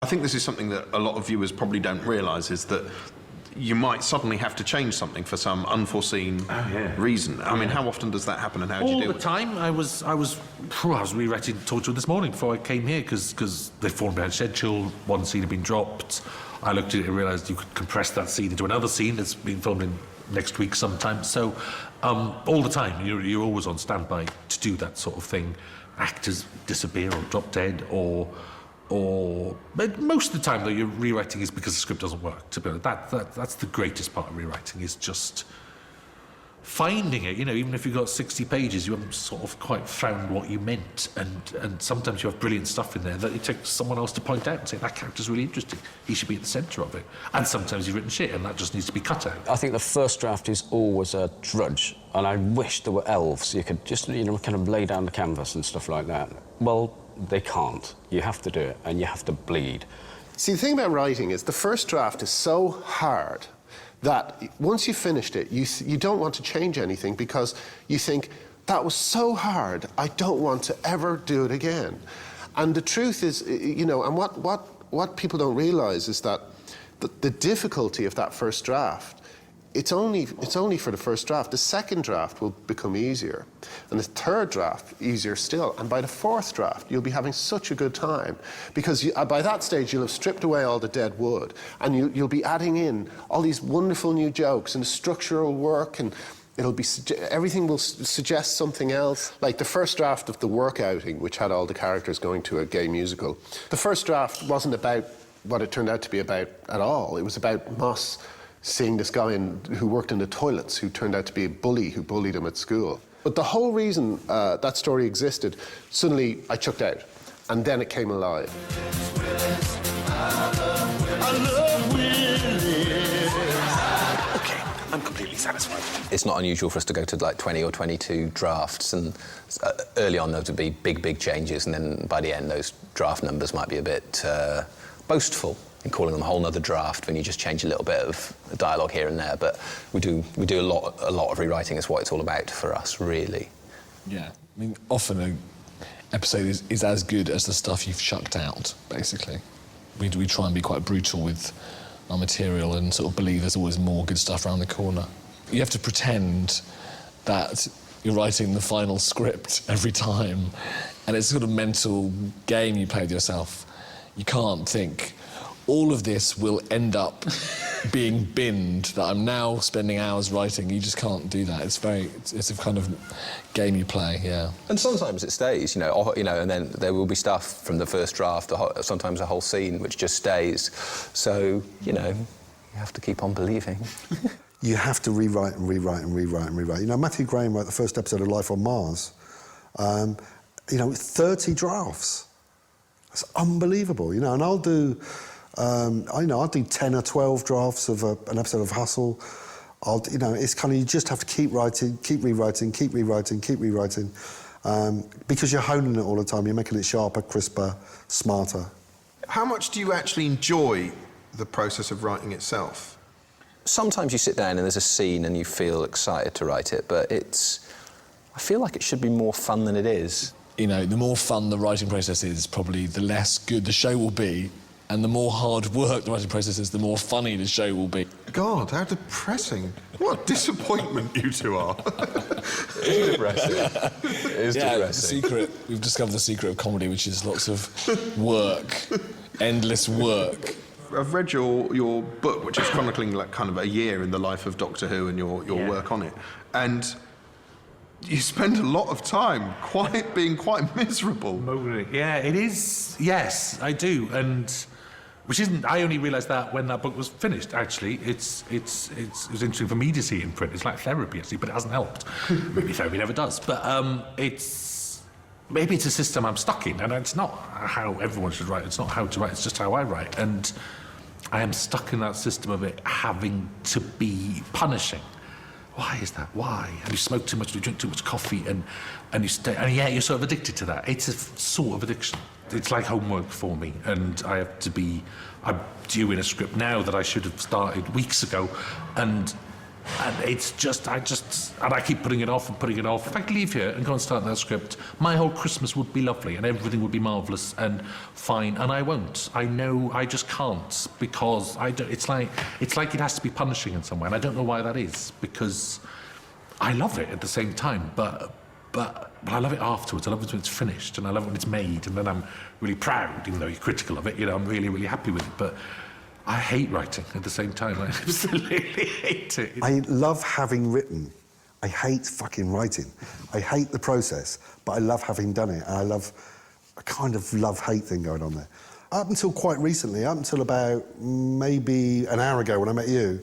I think this is something that a lot of viewers probably don't realise, is that you might suddenly have to change something for some unforeseen reason. I mean, how often does that happen, and how do you deal with it? All the time. I was rewriting Torture this morning before I came here because they formed behind schedule. One scene had been dropped. I looked at it and realised you could compress that scene into another scene that's being filmed in next week sometime. So all the time, you're always on standby to do that sort of thing. Actors disappear or drop dead, but most of the time, though, your rewriting is because the script doesn't work. To be honest, that's the greatest part of rewriting, is just finding it. You know, even if you've got 60 pages, you haven't sort of quite found what you meant, and sometimes you have brilliant stuff in there that it takes someone else to point out and say, that character's really interesting, he should be at the centre of it. And sometimes you've written shit and that just needs to be cut out. I think the first draft is always a drudge, and I wish there were elves. You could just, you know, kind of lay down the canvas and stuff like that. Well, they can't. You have to do it, and you have to bleed. See, the thing about writing is the first draft is so hard that once you've finished it, you don't want to change anything, because you think, that was so hard, I don't want to ever do it again. And the truth is, you know, and what people don't realise is that the difficulty of that first draft, it's only for the first draft. The second draft will become easier, and the third draft easier still, and by the fourth draft you'll be having such a good time, because by that stage you'll have stripped away all the dead wood, and you'll be adding in all these wonderful new jokes and structural work, and everything will suggest something else. Like the first draft of The Work Outing, which had all the characters going to a gay musical, the first draft wasn't about what it turned out to be about at all. It was about Moss seeing this guy who worked in the toilets, who turned out to be a bully who bullied him at school. But the whole reason that story existed, suddenly I chucked out, and then it came alive. Okay, I'm completely satisfied. It's not unusual for us to go to like 20 or 22 drafts, and early on those would be big changes, and then by the end those draft numbers might be a bit boastful in calling them a whole nother draft when you just change a little bit of dialogue here and there. But we do a lot of rewriting. Is what it's all about for us, really. Yeah, I mean, often an episode is as good as the stuff you've chucked out, basically. We try and be quite brutal with our material and sort of believe there's always more good stuff around the corner. You have to pretend that you're writing the final script every time, and it's a sort of mental game you play with yourself. You can't think, all of this will end up being binned, that I'm now spending hours writing. You just can't do that. It's a kind of game you play, yeah. And sometimes it stays, you know, and then there will be stuff from the first draft, sometimes a whole scene, which just stays. So, you know, you have to keep on believing. You have to rewrite and rewrite and rewrite and rewrite. You know, Matthew Graham wrote the first episode of Life on Mars. You know, 30 drafts. That's unbelievable, you know, and I'll do 10 or 12 drafts of an episode of Hustle. You know, it's kind of, you just have to keep writing, keep rewriting, keep rewriting, keep rewriting, because you're honing it all the time. You're making it sharper, crisper, smarter. How much do you actually enjoy the process of writing itself? Sometimes you sit down and there's a scene and you feel excited to write it, but I feel like it should be more fun than it is. You know, the more fun the writing process is, probably the less good the show will be. And the more hard work the writing process is, the more funny the show will be. God, how depressing. What a disappointment you two are. It's depressing. It is depressing. We've discovered the secret of comedy, which is lots of work, endless work. I've read your book, which is chronicling like kind of a year in the life of Doctor Who and your work on it. And you spend a lot of time being quite miserable. Yeah, it is. Yes, I do. And which isn't. I only realised that when that book was finished. Actually, it was interesting for me to see it in print. It's like therapy, actually, but it hasn't helped. Maybe therapy never does. But maybe it's a system I'm stuck in, and it's not how everyone should write. It's not how to write. It's just how I write, and I am stuck in that system of it having to be punishing. Why is that? Why? And you smoke too much, you drink too much coffee, and you stay, and yeah, you're sort of addicted to that. It's a sort of addiction. It's like homework for me, and I have to be. I'm due in a script now that I should have started weeks ago, and And it's just, and I keep putting it off and putting it off. If I could leave here and go and start that script, my whole Christmas would be lovely and everything would be marvellous and fine, and I won't. I know I just can't, because I don't, it's like it has to be punishing in some way, and I don't know why that is, because I love it at the same time, but I love it afterwards. I love it when it's finished, and I love it when it's made, and then I'm really proud, even though you're critical of it, you know, I'm really, really happy with it, but I hate writing at the same time. I absolutely hate it. I love having written. I hate fucking writing. I hate the process, but I love having done it. And I kind of love-hate thing going on there. Up until quite recently, up until about maybe an hour ago when I met you,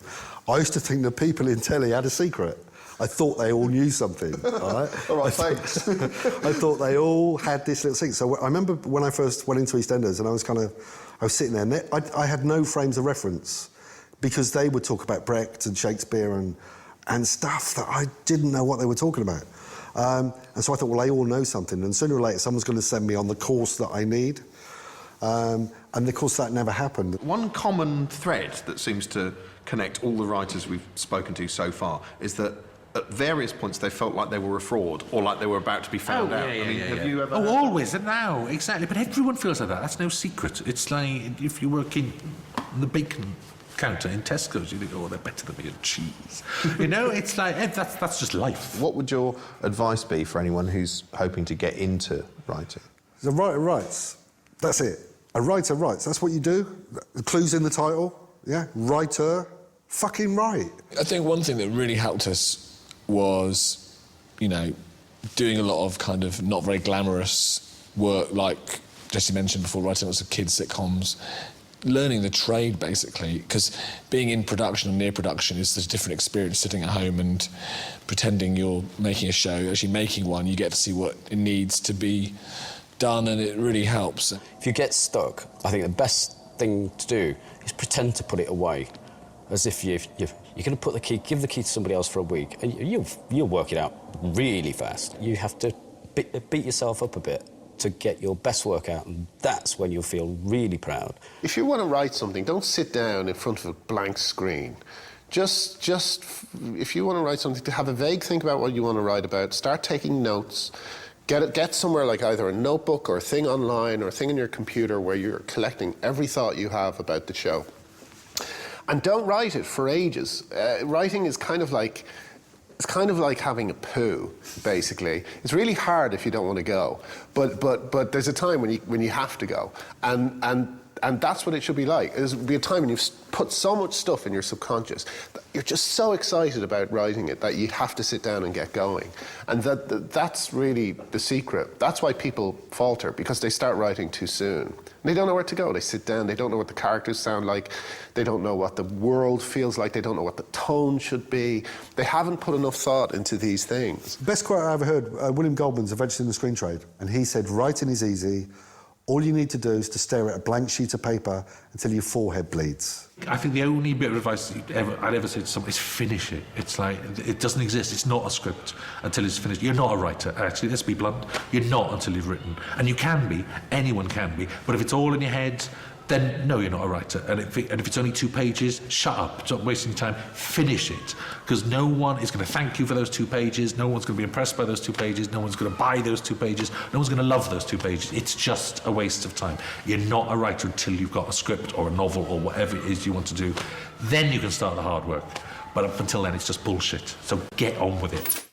I used to think that people in telly had a secret. I thought they all knew something, all right? All right, thanks. I thought they all had this little thing. So I remember when I first went into EastEnders and I was sitting there, and I had no frames of reference because they would talk about Brecht and Shakespeare and stuff that I didn't know what they were talking about. And so I thought, well, they all know something, and sooner or later someone's going to send me on the course that I need. And of course that never happened. One common thread that seems to connect all the writers we've spoken to so far is that at various points they felt like they were a fraud or like they were about to be found out. Have you ever... Oh, always, and now, exactly. But everyone feels like that. That's no secret. It's like if you work in the bacon counter in Tesco's, you think, oh, they're better than me in cheese. You know, it's like, that's just life. What would your advice be for anyone who's hoping to get into writing? The writer writes. That's it. A writer writes. That's what you do. The clue's in the title. Yeah, writer. Fucking write. I think one thing that really helped us was, you know, doing a lot of kind of not very glamorous work, like Jesse mentioned before, writing lots of kids' sitcoms, learning the trade, basically, because being in production or near production is a different experience. Sitting at home and pretending you're making a show, actually making one, you get to see what it needs to be done, and it really helps. If you get stuck, I think the best thing to do is pretend to put it away, as if you're going to put the key, give the key to somebody else for a week, and you'll work it out really fast. You have to beat yourself up a bit to get your best work out, and that's when you'll feel really proud. If you want to write something, don't sit down in front of a blank screen. Just if you want to write something, to have a vague think about what you want to write about, start taking notes. Get somewhere like either a notebook or a thing online or a thing on your computer where you're collecting every thought you have about the show. And don't write it for ages. Writing is kind of like having a poo, basically. It's really hard if you don't want to go, but there's a time when you have to go, and that's what it should be like. There's be a time when you've put so much stuff in your subconscious that you're just so excited about writing it that you have to sit down and get going, and that's really the secret. That's why people falter, because they start writing too soon. They don't know where to go. They sit down, they don't know what the characters sound like, they don't know what the world feels like, they don't know what the tone should be. They haven't put enough thought into these things. Best quote I ever heard, William Goldman's Adventures in the Screen Trade, and he said, writing is easy. All you need to do is to stare at a blank sheet of paper until your forehead bleeds. I think the only bit of advice I'd ever say to someone is finish it. It's like, it doesn't exist. It's not a script until it's finished. You're not a writer, actually. Let's be blunt. You're not until you've written. And you can be. Anyone can be. But if it's all in your head, then no, you're not a writer. And if it's only 2 pages, shut up. Stop wasting time. Finish it. Because no one is going to thank you for those 2 pages. No one's going to be impressed by those 2 pages. No one's going to buy those 2 pages. No one's going to love those 2 pages. It's just a waste of time. You're not a writer until you've got a script or a novel or whatever it is you want to do. Then you can start the hard work. But up until then, it's just bullshit. So get on with it.